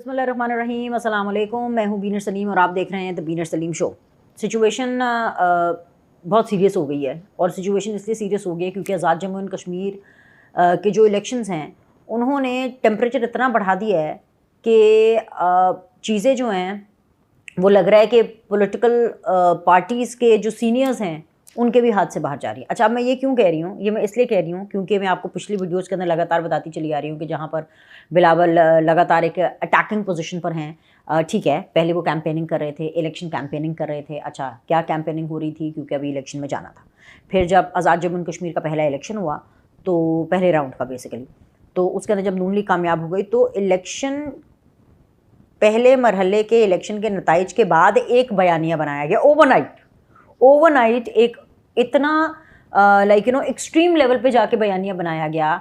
बिस्मिल्लाहिर्रहमानिर्रहीम, अस्सलाम वालेकुम। मैं हूँ बीनर सलीम और आप देख रहे हैं द बीनर सलीम शो। सिचुएशन बहुत सीरियस हो गई है और सिचुएशन इसलिए सीरियस हो गई है क्योंकि आज़ाद जम्मू एंड कश्मीर के जो इलेक्शंस हैं उन्होंने टेम्परेचर इतना बढ़ा दिया है कि चीज़ें जो हैं वो लग रहा है कि पॉलिटिकल पार्टीज़ के जो सीनियर्स हैं उनके भी हाथ से बाहर जा रही है। अच्छा, अब मैं ये क्यों कह रही हूँ, ये मैं इसलिए कह रही हूँ क्योंकि मैं आपको पिछली वीडियोस के अंदर लगातार बताती चली आ रही हूँ कि जहाँ पर बिलावल लगातार एक अटैकिंग पोजीशन पर हैं। ठीक है, पहले वो कैंपेनिंग कर रहे थे, इलेक्शन कैंपेनिंग कर रहे थे। अच्छा, क्या कैंपेनिंग हो रही थी? क्योंकि अभी इलेक्शन में जाना था। फिर जब आज़ाद जम्मू एंड कश्मीर का पहला इलेक्शन हुआ, तो पहले राउंड का बेसिकली, तो उसके अंदर जब नून लीग कामयाब हो गई तो इलेक्शन पहले मरहले के इलेक्शन के नताइज के बाद एक बयानिया बनाया गया ओवरनाइट एक इतना एक्सट्रीम लेवल पे जाके बयानिया बनाया गया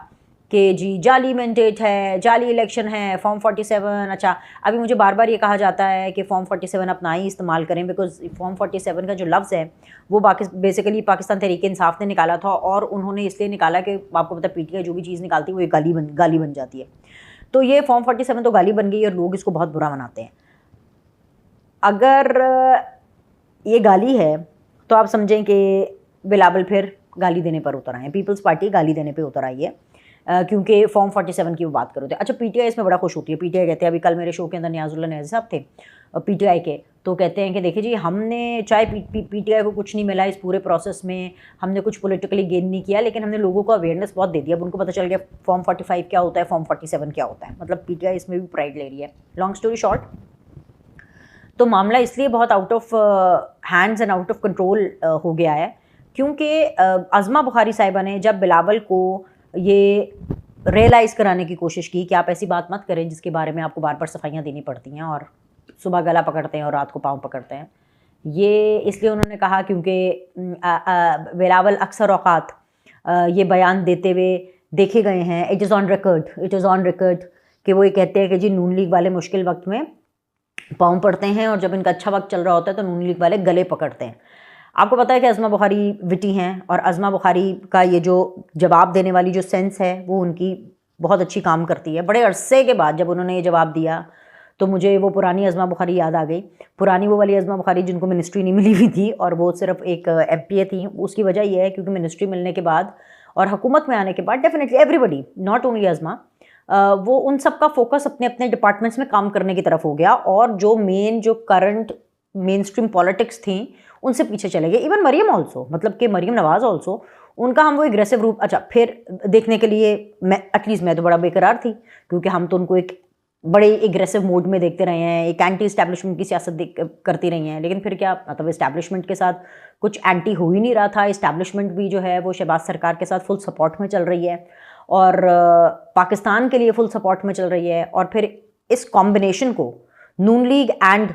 कि जी जाली मैंडेट है, जाली इलेक्शन है, फॉर्म 47। अच्छा, अभी मुझे बार बार ये कहा जाता है कि फॉर्म 47 अपना ही इस्तेमाल करें, बिकॉज फॉर्म 47 का जो लफ्ज़ है वो बेसिकली पाकिस्तान तहरीक इंसाफ ने निकाला था और उन्होंने इसलिए निकाला कि आपको पता पीटीआई जो भी चीज़ निकालती है वो एक गाली बन जाती है। तो ये फॉर्म 47 तो गाली बन गई और लोग इसको बहुत बुरा मनाते हैं। अगर ये गाली है तो आप समझें कि बिलावल फिर गाली देने पर उतर आए हैं, पीपल्स पार्टी गाली देने पे उतर आई है क्योंकि फॉर्म 47 की वो बात करो थे। अच्छा, पीटीआई इसमें बड़ा खुश होती है। पीटीआई कहते हैं, अभी कल मेरे शो के अंदर नियाजुल्लाह नियाज़ी साहब थे पीटीआई के, तो कहते हैं कि देखिए जी, हमने चाहे पीटीआई को कुछ नहीं मिला इस पूरे प्रोसेस में, हमने कुछ पॉलिटिकली गेन नहीं किया, लेकिन हमने लोगों को अवेयरनेस बहुत दे दिया। अब उनको पता चल गया फॉर्म 45 क्या होता है, फॉर्म 47 क्या होता है। मतलब पीटीआई इसमें भी प्राइड ले रही है। लॉन्ग स्टोरी शॉर्ट, तो मामला इसलिए बहुत out of hands and out of control हो गया है क्योंकि अज़मा बुखारी साहिबा ने जब बिलावल को ये रियलाइज़ कराने की कोशिश की कि आप ऐसी बात मत करें जिसके बारे में आपको बार बार सफाइयाँ देनी पड़ती हैं और सुबह गला पकड़ते हैं और रात को पाँव पकड़ते हैं, ये इसलिए उन्होंने कहा क्योंकि बिलावल अक्सर औक़ात ये बयान देते हुए देखे गए हैं। इट इज़ ऑन रिकॉर्ड कि वो ये कहते हैं कि जी नून लीग वाले मुश्किल वक्त में पाँव पड़ते हैं और जब इनका अच्छा वक्त चल रहा होता है तो नून लीग वाले गले पकड़ते हैं। आपको पता है कि अज़मा बुखारी विटी हैं और अज़मा बुखारी का ये जो जवाब देने वाली जो सेंस है वो उनकी बहुत अच्छी काम करती है। बड़े अरसे के बाद जब उन्होंने ये जवाब दिया तो मुझे वो पुरानी अज़मा बुखारी याद आ गई, पुरानी वो वाली अज़मा बुखारी जिनको मिनिस्ट्री नहीं मिली हुई थी और वो सिर्फ एक एमपीए थी। उसकी वजह यह है क्योंकि मिनिस्ट्री मिलने के बाद और हुकूमत में आने के बाद definitely everybody, not only Azma, वो उन सब का फोकस अपने अपने डिपार्टमेंट्स में काम करने की तरफ हो गया और जो करंट मेन स्ट्रीम पॉलिटिक्स थी उनसे पीछे चले गए। इवन मरीम ऑल्सो, मतलब कि मरीम नवाज़ ऑल्सो, उनका हम वो एग्रेसिव रूप, अच्छा फिर देखने के लिए मैं तो बड़ा बेकरार थी क्योंकि हम तो उनको एक बड़े एग्रेसिव मोड में देखते रहे हैं, एक एंटी इस्टेब्लिशमेंट की सियासत करती रही हैं। लेकिन फिर क्या, मतलब इस्टेब्लिशमेंट के साथ कुछ एंटी हो ही नहीं रहा था। इस्टेब्लिशमेंट भी जो है वो शहबाज सरकार के साथ फुल सपोर्ट में चल रही है और पाकिस्तान के लिए फुल सपोर्ट में चल रही है। और फिर इस कॉम्बिनेशन को Noon league and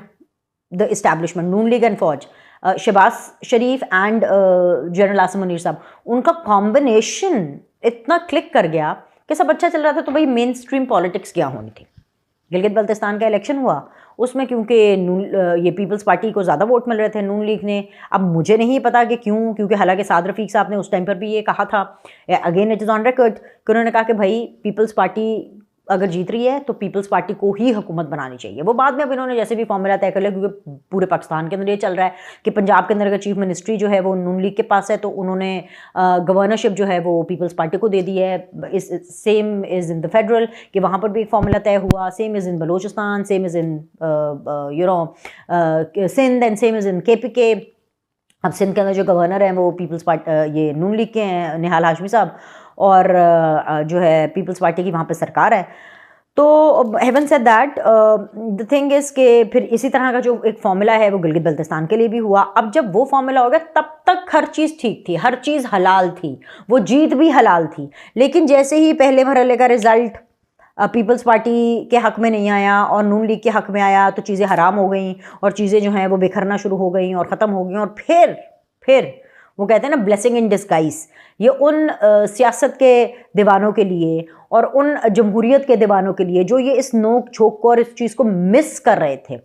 the establishment, Noon league and फौज, शहबाज शरीफ एंड जनरल आसिम मुनीर साहब, उनका कॉम्बिनेशन इतना क्लिक कर गया कि सब अच्छा चल रहा था। तो भाई मेन स्ट्रीम पॉलिटिक्स क्या होनी थी। गिलगित बल्तिस्तान का इलेक्शन हुआ, उसमें क्योंकि ये पीपल्स पार्टी को ज़्यादा वोट मिल रहे थे नून लीग ने। अब मुझे नहीं पता कि क्यों, क्योंकि हालांकि साद रफ़ीक साहब ने उस टाइम पर भी ये कहा था, again it is on record, कि उन्होंने कहा कि भाई पीपल्स पार्टी अगर जीत रही है तो पीपल्स पार्टी को ही हुकूमत बनानी चाहिए। वो बाद में अब इन्होंने जैसे भी फॉर्मूला तय कर लिया, क्योंकि पूरे पाकिस्तान के अंदर ये चल रहा है कि पंजाब के अंदर अगर चीफ मिनिस्ट्री जो है वो नून लीग के पास है तो उन्होंने गवर्नरशिप जो है वो पीपल्स पार्टी को दे दी है। Same is in the federal, कि वहाँ पर भी एक फॉर्मूला तय हुआ। Same is in Balochistan, same is in Sindh and same is in KPK। अब सिंध के अंदर जो गवर्नर हैं वो पीपल्स पार्टी, ये नून लीग के हैं, निहाल हाशमी साहब, और जो है पीपल्स पार्टी की वहाँ पे सरकार है। तो having said that, the thing is कि फिर इसी तरह का जो एक फॉर्मूला है वो गिलगित बल्तिस्तान के लिए भी हुआ। अब जब वो फॉर्मूला हो गया तब तक हर चीज़ ठीक थी, हर चीज़ हलाल थी, वो जीत भी हलाल थी। लेकिन जैसे ही पहले मरहले का रिजल्ट पीपल्स पार्टी के हक़ में नहीं आया और नून लीग के हक़ में आया तो चीज़ें हराम हो गई और चीज़ें जो हैं वो बिखरना शुरू हो गई और ख़त्म हो गई। और फिर वो कहते हैं ना, ब्लेसिंग इन डिस्गाइज, ये उन सियासत के दीवानों के लिए और उन जमहूरियत के दीवानों के लिए जो ये इस नोक झोंक को और इस चीज़ को मिस कर रहे थे।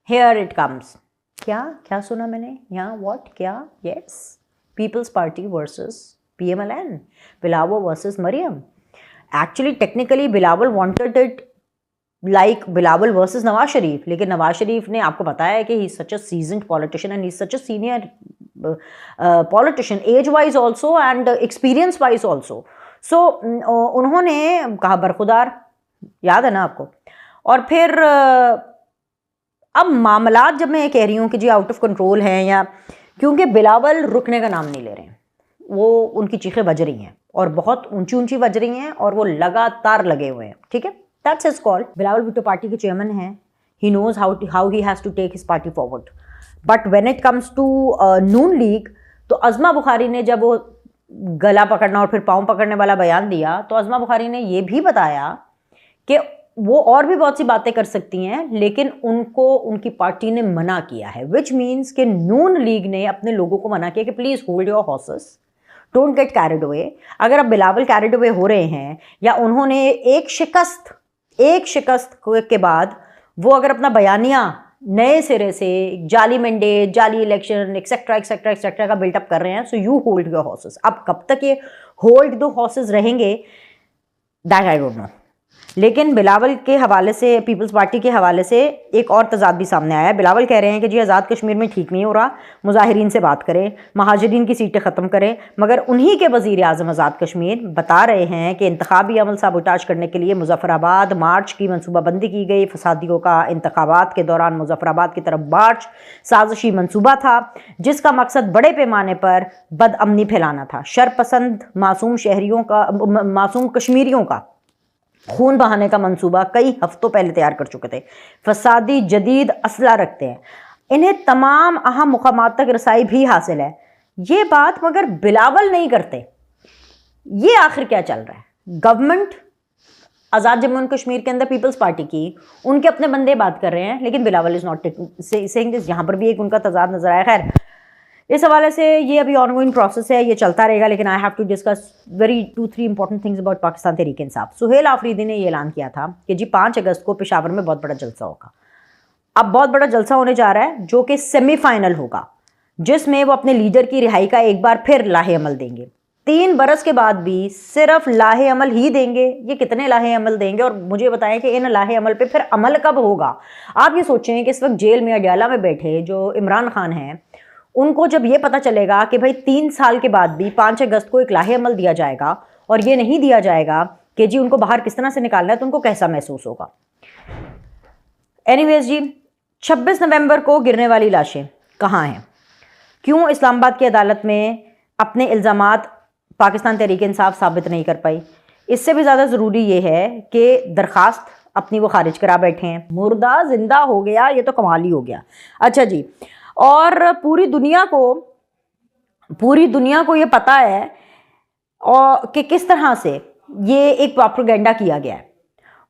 Here it comes. क्या सुना मैंने यहाँ? व्हाट? क्या? Yes, people's party versus PMLN, Bilawal versus Maryam. Actually technically Bilawal wanted it like Bilawal versus Nawaz Sharif, लेकिन नवाज शरीफ ने, आपको पता है कि he such a seasoned politician and he such a senior politician age wise also and experience wise also. So उन्होंने कहा बरखुदार, याद है ना आपको। और फिर अब मामलात जब मैं ये कह रही हूँ कि जी आउट ऑफ कंट्रोल हैं, या क्योंकि बिलावल रुकने का नाम नहीं ले रहे हैं, वो उनकी चीखें बज रही हैं और बहुत ऊंची ऊंची बज रही हैं और वो लगातार लगे हुए हैं, ठीक है। That's his call. Bilawal Bhutto party के चेयरमैन हैं, he knows how he has to take his party forward. But when it comes to Noon League, तो अज़मा बुखारी ने जब वो गला पकड़ना और फिर पाँव पकड़ने वाला बयान दिया, तो अज़मा बुखारी ने ये भी बताया कि वो और भी बहुत सी बातें कर सकती हैं, लेकिन उनको उनकी पार्टी ने मना किया है, विच मीन्स कि नून लीग ने अपने लोगों को मना किया कि please hold your horses, don't get carried away. अगर अब बिलावल कैरिड अवे हो रहे हैं, या उन्होंने एक शिकस्त के बाद वो अगर अपना बयानिया नए सिरे से जाली मैंडेट, जाली इलेक्शन एक्सेट्रा एक्सेट्रा एक्सेट्रा का बिल्टअप कर रहे हैं, so you hold your horses. अब कब तक ये होल्ड दो हॉर्सेस रहेंगे, दैट आई डोंट नो। लेकिन बिलावल के हवाले से, पीपल्स पार्टी के हवाले से एक और तजाद भी सामने आया है। बिलावल कह रहे हैं कि जी आज़ाद कश्मीर में ठीक नहीं हो रहा, मुजाहिरीन से बात करें, महाजरीन की सीटें ख़त्म करें, मगर उन्हीं के वज़ीर आज़म आज़ाद कश्मीर बता रहे हैं कि इंतखाबी अमल साबोटाज करने के लिए मुजफ्फराबाद मार्च की मनसूबाबंदी की गई। फसादियों का इंतखाबात के दौरान मुजफ्फराबाद की तरफ मार्च साजिशी मनसूबा था, जिसका मकसद बड़े पैमाने पर बदअमनी फैलाना था। शरपसंद मासूम शहरियों का, मासूम कश्मीरियों का खून बहाने का मंसूबा कई हफ्तों पहले तैयार कर चुके थे। फसादी जदीद असला रखते हैं, इन्हें तमाम अहम मुकामात तक रसाई भी हासिल है। ये बात मगर बिलावल नहीं करते। ये आखिर क्या चल रहा है? Government Azad Jammu and Kashmir के अंदर पीपल्स पार्टी की, उनके अपने बंदे बात कर रहे हैं, लेकिन Bilawal is not saying this. यहाँ पर भी एक उनका तजाद नजर आया। खैर, इस हवाले से ये अभी ऑनगोइंग प्रोसेस है, ये चलता रहेगा, लेकिन I have to discuss very 2-3 important things about Pakistan Tehreek Insaf. Sohail Afridi ने ये ऐलान किया था कि जी 5 अगस्त को पेशावर में बहुत बड़ा जलसा होगा। अब बहुत बड़ा जलसा होने जा रहा है, जो कि सेमीफाइनल होगा, जिसमें वो अपने लीडर की रिहाई का एक बार फिर लाहे अमल देंगे। 3 बरस के बाद भी सिर्फ लाहे अमल ही देंगे। ये कितने लाहे अमल देंगे, और मुझे बताएं कि इन लाहे अमल पे फिर अमल कब होगा। आप ये सोचें कि इस वक्त जेल में अडयाला में बैठे जो इमरान खान हैं, उनको जब ये पता चलेगा कि भाई 3 साल के बाद भी 5 अगस्त को एक लाहे अमल दिया जाएगा और ये नहीं दिया जाएगा कि जी उनको बाहर किस तरह से निकालना है, तो उनको कैसा महसूस होगा। एनीवेज जी, 26 नवंबर को गिरने वाली लाशें कहाँ हैं? क्यों इस्लामाबाद की अदालत में अपने इल्ज़ामात पाकिस्तान तहरीक इंसाफ साबित नहीं कर पाई? इससे भी ज़्यादा ज़रूरी ये है कि दरख्वास्त अपनी वो खारिज करा बैठे हैं। मुर्दा जिंदा हो गया, ये तो कमाल ही हो गया। अच्छा जी, और पूरी दुनिया को ये पता है और कि किस तरह से ये एक प्रोपेगेंडा किया गया है।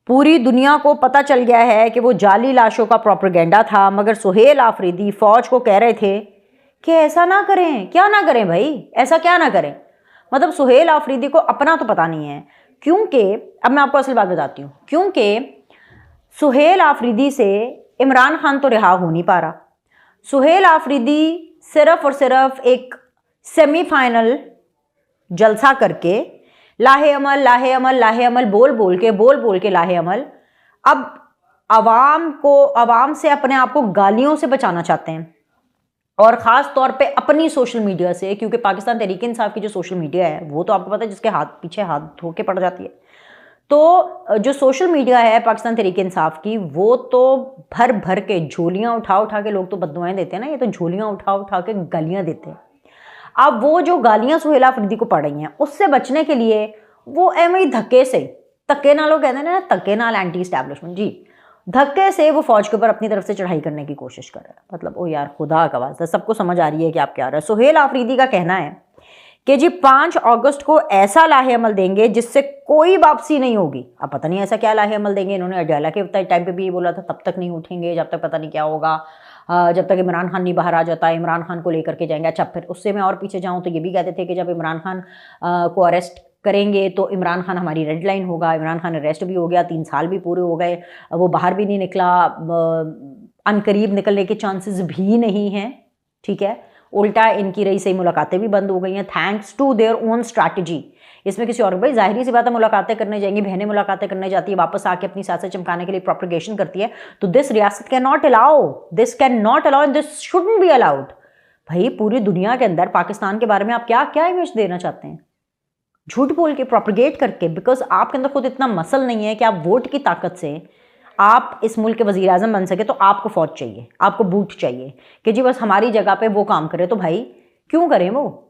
पूरी दुनिया को पता चल गया है कि वो जाली लाशों का प्रोपेगेंडा था, मगर सुहेल आफरीदी फौज को कह रहे थे कि ऐसा ना करें। क्या ना करें भाई, ऐसा क्या ना करें? मतलब सुहेल आफरीदी को अपना तो पता नहीं है, क्योंकि अब मैं आपको असल बात बताती हूँ। क्योंकि सुहेल आफरीदी से इमरान खान तो रिहा हो नहीं पा रहा। सुहेल आफरीदी सिर्फ और सिर्फ एक सेमीफाइनल जलसा करके लाहे अमल लाहे अमल लाहे अमल बोल बोल के लाहे अमल, अब आवाम से अपने आप को गालियों से बचाना चाहते हैं, और ख़ास तौर पे अपनी सोशल मीडिया से, क्योंकि पाकिस्तान तहरीक इंसाफ की जो सोशल मीडिया है वो तो आपको पता है जिसके पीछे हाथ धो के पड़ जाती है। तो जो सोशल मीडिया है पाकिस्तान तहरीक इंसाफ की, वो तो भर भर के झोलियाँ उठा उठा के, लोग तो बद्दुआएं देते हैं ना, ये तो झोलियाँ उठा उठा के गालियाँ देते हैं। अब वो जो गालियाँ सुहेल आफरीदी को पड़ रही हैं, उससे बचने के लिए वो एवं धक्के ना, लोग कहते हैं ना धक्के नाल एंटी इस्टेब्लिशमेंट, जी धक्के से वो फौज के ऊपर अपनी तरफ से चढ़ाई करने की कोशिश कर रहा है। मतलब ओ यार, खुदा का वास्ता, सबको समझ आ रही है कि आप क्या रहे हैं। सुहेल आफरीदी का कहना है कि जी 5 अगस्त को ऐसा लाहे अमल देंगे जिससे कोई वापसी नहीं होगी। अब पता नहीं ऐसा क्या लाहे अमल देंगे। इन्होंने अडयाला के टाइम पे भी ये बोला था, तब तक नहीं उठेंगे जब तक पता नहीं क्या होगा, जब तक इमरान खान नहीं बाहर आ जाता, इमरान खान को लेकर के जाएंगे। अच्छा, फिर उससे मैं और पीछे जाऊँ तो ये भी कहते थे कि जब इमरान खान को अरेस्ट करेंगे तो इमरान खान हमारी रेड लाइन होगा। इमरान खान अरेस्ट भी हो गया, 3 साल भी पूरे हो गए, वो बाहर भी नहीं निकला, अनकरीब निकलने के चांसेस भी नहीं हैं, ठीक है। उल्टा इनकी रही सही मुलाकातें भी बंद हो गई हैं thanks to their own strategy. इसमें किसी और भाई जाहिर सी बात है मुलाकातें करने जाएंगी, बहनें मुलाकातें करने जाती है, वापस आके अपनी सियासत चमकाने के लिए प्रोपगेशन करती है, तो दिस रियासत can not allow, this can not allow and this shouldn't be allowed. भाई पूरी दुनिया के अंदर पाकिस्तान के बारे में आप क्या क्या इमेज देना चाहते हैं, झूठ बोल के प्रोपगेट करके, बिकॉज आपके अंदर खुद इतना मसल नहीं है कि आप वोट की ताकत से आप इस मुल्क के वजीर आजम बन सके। तो आपको फौज चाहिए, आपको बूट चाहिए कि जी बस हमारी जगह पे वो काम करे। तो भाई क्यों करें वो?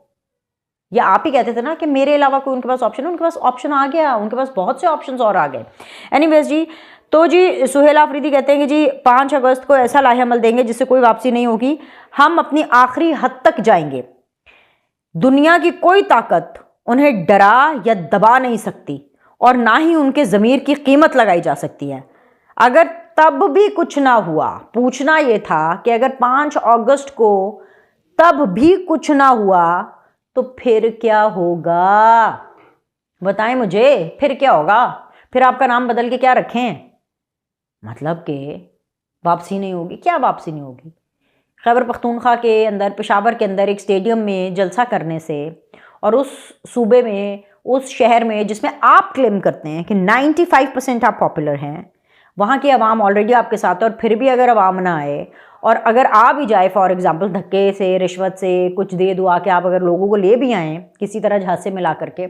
या आप ही कहते थे ना कि मेरे अलावा कोई उनके पास ऑप्शन है, उनके पास ऑप्शन आ गया, उनके पास बहुत से ऑप्शंस और आ गए। एनीवेज जी, तो जी सुहेल आफरीदी कहते हैं कि जी 5 अगस्त को ऐसा लाहेअमल देंगे जिससे कोई वापसी नहीं होगी, हम अपनी आखिरी हद तक जाएंगे, दुनिया की कोई ताकत उन्हें डरा या दबा नहीं सकती और ना ही उनके ज़मीर की कीमत लगाई जा सकती है। अगर तब भी कुछ ना हुआ, पूछना यह था कि अगर 5 अगस्त को तब भी कुछ ना हुआ तो फिर क्या होगा? बताएं मुझे, फिर क्या होगा? फिर आपका नाम बदल के क्या रखें? मतलब कि वापसी नहीं होगी। क्या वापसी नहीं होगी? खैबर पख्तूनख्वा के अंदर, पेशावर के अंदर एक स्टेडियम में जलसा करने से और उस सूबे में, उस शहर में जिसमें आप क्लेम करते हैं कि 95% आप पॉपुलर हैं, वहाँ की आवाम ऑलरेडी आपके साथ है, और फिर भी अगर आवाम ना आए और अगर आ भी जाए फॉर एग्जांपल धक्के से, रिश्वत से, कुछ दे दुआ के आप अगर लोगों को ले भी आएँ किसी तरह जहाज से मिला करके,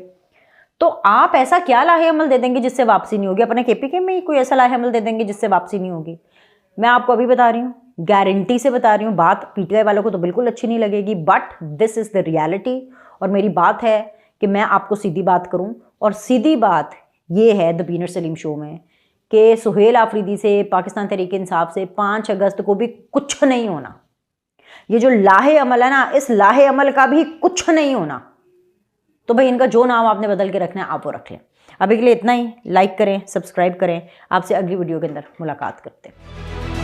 तो आप ऐसा क्या लाहेअमल दे देंगे जिससे वापसी नहीं होगी? अपने केपीके में ही कोई ऐसा लाहेअमल दे देंगे जिससे वापसी नहीं होगी? मैं आपको अभी बता रही हूँ, गारंटी से बता रही हूँ, बात पीटीआई वालों को तो बिल्कुल अच्छी नहीं लगेगी, but this is the reality. और मेरी बात है कि मैं आपको सीधी बात करूँ, और सीधी बात ये है द बीनर सलीम शो में कि सुहेल आफरीदी से, पाकिस्तान तहरीक-ए-इंसाफ से 5 अगस्त को भी कुछ नहीं होना। ये जो लाहेअमल है ना, इस लाहेअमल का भी कुछ नहीं होना। तो भाई इनका जो नाम आपने बदल के रखना है आप वो रख लें। अभी के लिए इतना ही। लाइक करें, सब्सक्राइब करें। आपसे अगली वीडियो के अंदर मुलाकात करते हैं।